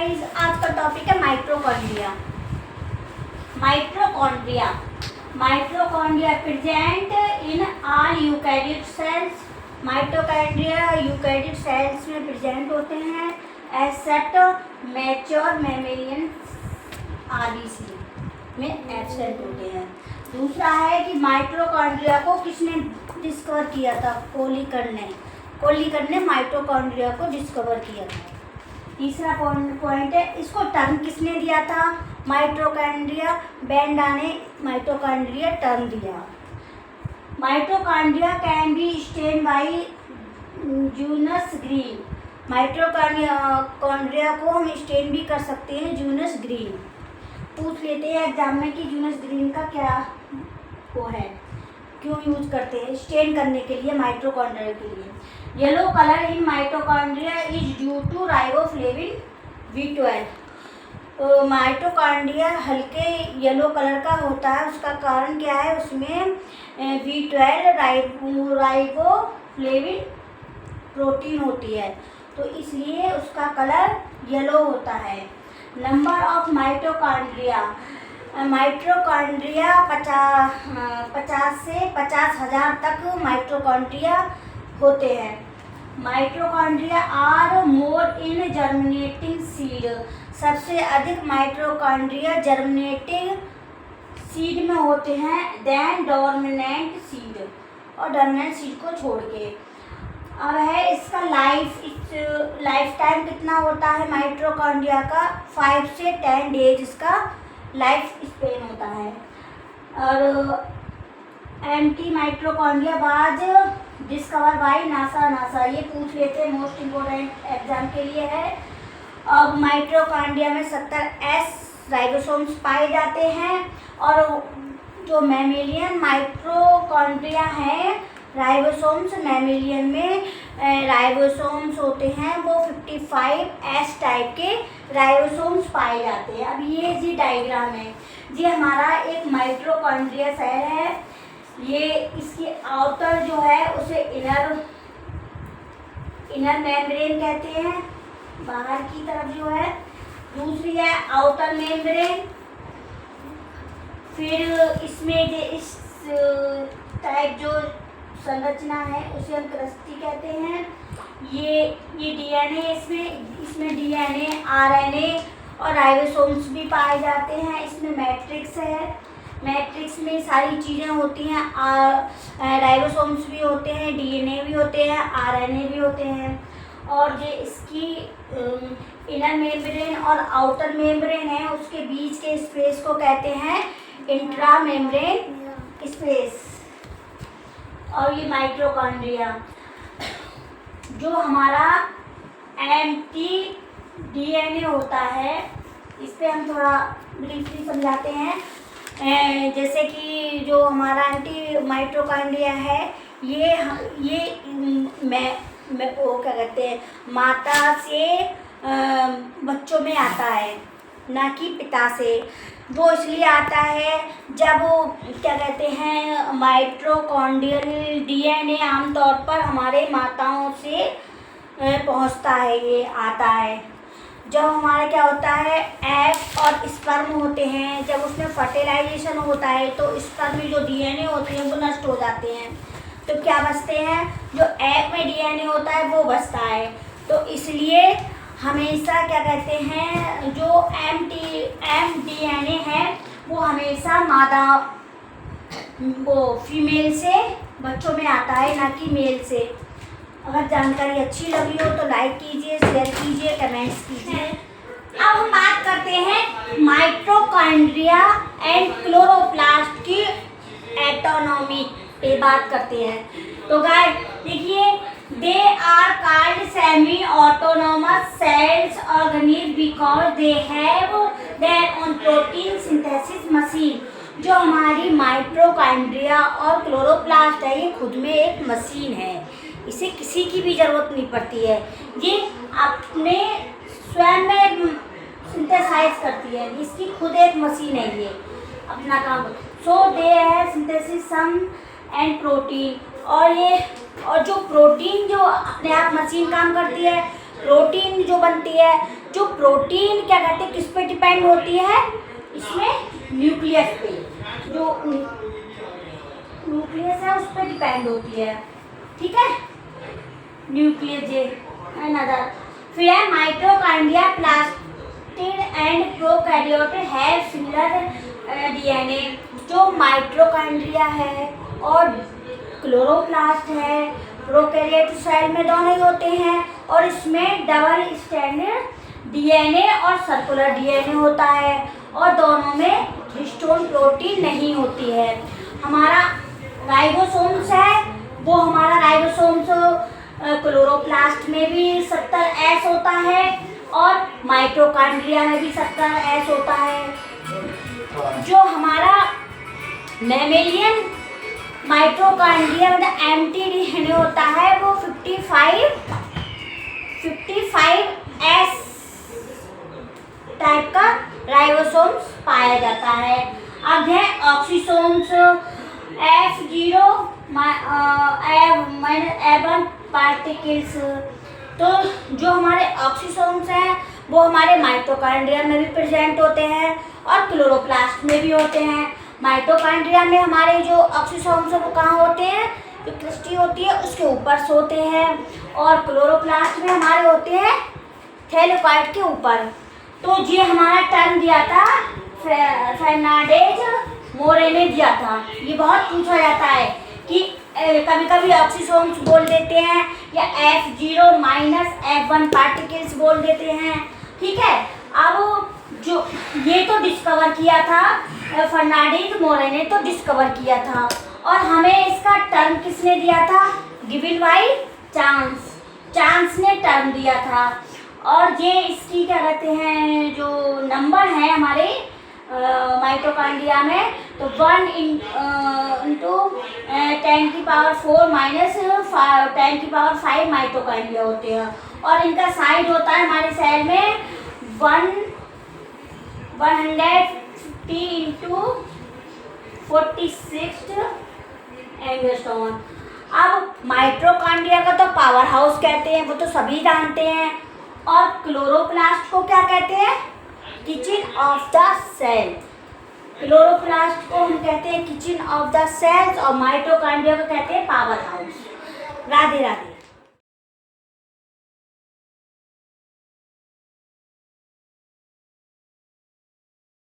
Guys, आज का topic है mitochondria. Mitochondria mitochondria present in all eukaryote cells. Mitochondria eukaryote cells में present होते हैं एक्सेप्ट मैच्योर मैमेलियन आरबीसी में एब्सेंट होते हैं। दूसरा है कि माइटोकॉन्ड्रिया को किसने डिस्कवर किया था? कोलिकन ने माइटोकॉन्ड्रिया को डिस्कवर किया था। तीसरा पॉइंट है, इसको टर्म किसने दिया था? माइटोकॉन्ड्रिया बेंडा ने माइटोकॉन्ड्रिया टर्म दिया। Mitochondria can be stain by Janus green. Mitochondria को हम स्टेन भी कर सकते हैं जूनस ग्रीन। पूछ लेते हैं एग्जाम में कि जूनस ग्रीन का क्या वो है, क्यों यूज करते हैं स्टेन करने के लिए माइटोकॉन्ड्रिया के लिए। Yellow colour in mitochondria is due two riboflavin B12। तो माइटोकॉन्ड्रिया हल्के येलो कलर का होता है, उसका कारण क्या है? उसमें B12 राइबोफ्लेविन प्रोटीन होती है, तो इसलिए उसका कलर येलो होता है। नंबर ऑफ माइटोकॉन्ड्रिया 50 से 50,000 तक माइटोकॉन्ड्रिया होते हैं। Mitochondria are more in germinating seed. सबसे अधिक माइटोकॉन्ड्रिया जर्मिनेटिंग सीड में होते हैं देन डोर्मिनेंट सीड, और डोर्मिनेंट सीड को छोड़ के। अब है इसका लाइफ टाइम कितना होता है माइटोकॉन्ड्रिया का? 5 से 10 डेज इसका लाइफ स्पेन होता है। और एंटी माइटोकॉन्ड्रिया बाज डिस्कवर बाई नासा। ये पूछ लेते हैं, मोस्ट इम्पोर्टेंट एग्जाम के लिए है। अब माइटोकॉन्ड्रिया में 70S राइबोसोम्स पाए जाते हैं, और जो मैमेलियन माइटोकॉन्ड्रिया हैं राइबोसोम्स, मैमेलियन में राइबोसोम्स होते हैं वो 55S टाइप के राइबोसोम्स पाए जाते हैं। अब ये जी डायग्राम है, ये हमारा एक माइटोकॉन्ड्रिया सेल है। ये इसकी आउटर जो है उसे इनर मेम्ब्रेन कहते हैं, बाहर की तरफ जो है। दूसरी है आउटर मेम्ब्रेन। फिर इसमें इस टाइप जो संरचना है उसे हम क्रस्टी कहते हैं। ये डीएनए, इसमें डीएनए, आरएनए और राइबोसोम्स भी पाए जाते हैं। इसमें मैट्रिक्स है, मैट्रिक्स में सारी चीज़ें होती हैं। राइबोसोम्स भी होते हैं, डीएनए भी होते हैं, आरएनए भी होते हैं। और ये इसकी इनर मेम्ब्रेन और आउटर मेम्ब्रेन है, उसके बीच के स्पेस को कहते हैं इंट्रा मेम्ब्रेन स्पेस। और ये माइटोकॉन्ड्रिया जो हमारा एंटी डीएनए होता है, इस पर हम थोड़ा ब्रीफली समझाते हैं। जैसे कि जो हमारा एंटी माइटोकॉन्ड्रिया है, ये वो क्या कहते हैं, माता से बच्चों में आता है, ना कि पिता से। वो इसलिए आता है जब वो क्या कहते हैं, माइटोकॉन्ड्रियल डीएनए आमतौर पर हमारे माताओं से पहुंचता है, ये आता है जब हमारा क्या होता है, एग और स्पर्म होते हैं। जब उसमें फर्टिलाइजेशन होता है तो स्पर्म में जो डीएनए होते हैं वो नष्ट हो जाते हैं, तो क्या बचते हैं? जो एग में डीएनए होता है वो बचता है। तो इसलिए हमेशा क्या कहते हैं, जो एमडीएनए है वो हमेशा मादा फीमेल से बच्चों में आता है, ना कि मेल से। अगर जानकारी अच्छी लगी हो तो लाइक कीजिए, शेयर कीजिए, कमेंट्स कीजिए। अब हम बात करते हैं माइटोकॉन्ड्रिया एंड क्लोरोप्लास्ट की एटोनॉमी पे बात करते हैं। तो गाइस देखिए, they are called semi autonomous cells organism because they have their own protein synthesis machine. जो हमारी माइटोकॉन्ड्रिया और क्लोरोप्लास्ट है, ये खुद में एक मशीन है, इसे किसी की भी ज़रूरत नहीं पड़ती है, ये अपने स्वयं में सिंथेसाइज करती है, इसकी खुद एक मशीन है, ये अपना काम। सो दे है सिंथेसिस सम एंड प्रोटीन, और जो प्रोटीन जो अपने आप मशीन काम करती है, प्रोटीन जो बनती है जो प्रोटीन क्या कहते हैं किस पे डिपेंड होती है, इसमें न्यूक्लियस पे, जो न्यूक्लियस है उस पे डिपेंड होती है, ठीक है, न्यूक्लियस ये अनदर। फिर है mitochondria, plastid and prokaryote have similar DNA. जो माइटोकॉन्ड्रिया है और क्लोरोप्लास्ट है, प्रोकैरियोट सेल में दोनों ही होते हैं, और इसमें डबल स्ट्रैंडेड डीएनए और सर्कुलर डीएनए होता है, और दोनों में हिस्टोन प्रोटीन नहीं होती है। हमारा राइबोसोम्स है, वो हमारा राइबोसोम्स क्लोरोप्लास्ट में भी 70S होता है और माइटोकॉन्ड्रिया में भी 70S होता है। जो हमारा मैमेलियन माइटोकॉन्ड्रिया मतलब एम्प्टी डीएनए होता है वो 55S टाइप का राइबोसोम्स पाया जाता है। अब है ऑक्सीसोम्स F0-A1 पार्टिकल्स। तो जो हमारे ऑक्सीसोम्स हैं वो हमारे माइटोकॉन्ड्रिया में भी प्रेजेंट होते हैं और क्लोरोप्लास्ट में भी होते हैं। माइटोकॉन्ड्रिया में हमारे जो ऑक्सीसोम्स हैं वो कहाँ होते हैं, जो क्रिस्टी होती है उसके ऊपर होते हैं, और क्लोरोप्लास्ट में हमारे होते हैं थैलेकॉइड के ऊपर। तो ये हमारा टर्म दिया था फर्नांडीज मोरे ने दिया था। ये बहुत पूछा जाता है कि कभी कभी ऑक्सीसोम्स बोल देते हैं या F0-A1 पार्टिकल्स बोल देते हैं, ठीक है। अब जो ये तो डिस्कवर किया था फर्नांडीज मोरे ने, तो डिस्कवर किया था, और हमें इसका टर्म किसने दिया था, गिवन बाय चांस ने टर्म दिया था। और ये इसकी क्या कहते हैं जो नंबर है हमारे माइटोकॉन्ड्रिया में, तो 1 इंटू 10⁻⁴ - 10⁵ होते हैं, और इनका साइज होता है हमारे सेल में 150 इंटू 46 एंगस्ट्रॉम। अब माइटोकॉन्ड्रिया का तो पावर हाउस कहते हैं, वो तो सभी जानते हैं, और क्लोरोप्लास्ट को क्या कहते हैं, kitchen of the cell. Chloroplast को हम कहते हैं किचन ऑफ द सेल्स, और माइटोकॉन्ड्रिया को कहते हैं पावर हाउस। राधे राधे।